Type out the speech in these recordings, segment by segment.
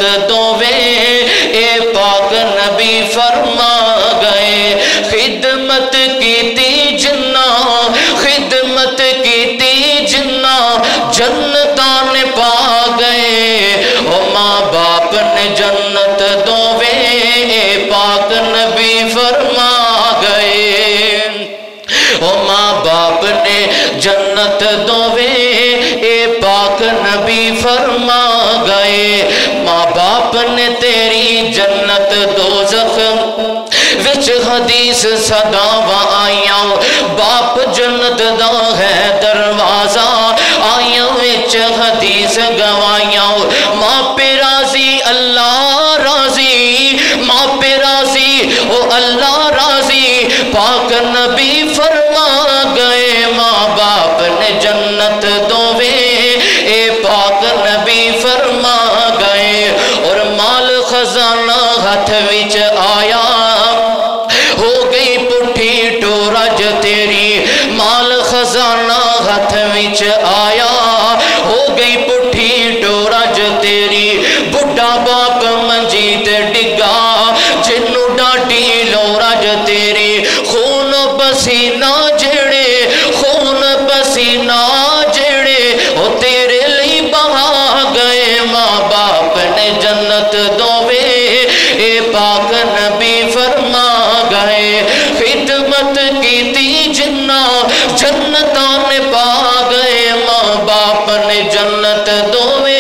جنت دووے اے پاک نبی فرما گئے خدمت کیتی جنہ خدمت کیتی جنہ جنتاں نے پا گئے او ماں باپ نے جنت دووے اے پاک نبی فرما گئے او ماں باپ نے جنت دووے اے پاک نبی فرما گئے ماں باپ نے تیری جنت دوزخ وچ حدیث صداواں آئیاں باپ جنت دا ہے دروازہ آئیاں وچ حدیث گوائیاں ماں پہ راضی اللہ راضی ماں پہ راضی او اللہ راضی پاک نبی فرما گئے ماں باپ نے جنت دووے اے پاک نبی فرما گئے اور مال خزانہ ہاتھ وچ آیا ہو گئی پٹھی ٹورج تیری مال خزانہ ہاتھ وچ آیا ہو گئی پٹھی ٹورج تیری بڑھا باپ منجی تے ڈگا جنوں ڈاڈی لورج تیری خون پسینہ جڑے خون پسینہ جڑے او تیرے لی بہا گئے ماں باپ نے جنت دووے اے پاک نبی فرما گئے خدمت کیتی جنہ جنتاں نے پا گئے ماں باپ نے جنت دووے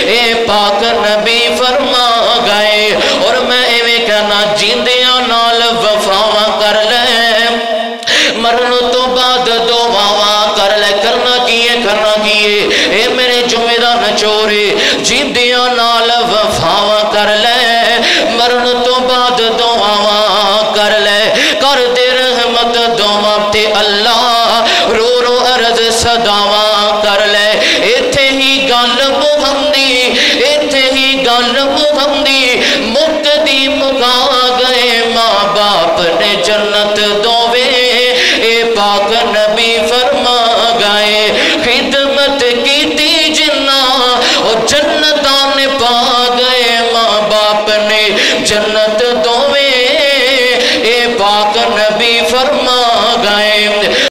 اے پاک نبی فرما گئے اور میں ایویں کہنا جیندیاں نال وفاواں کر لے مرن تو بعد دعاواں کر لے کرنا کیے اے میرے جمعے دا نچورے جیندیاں نال وفاواں کر لے مرن تو بعد دعاواں کر لے کر دے رحمت دعاواں تے اللہ رو رو عرض صداواں کر لے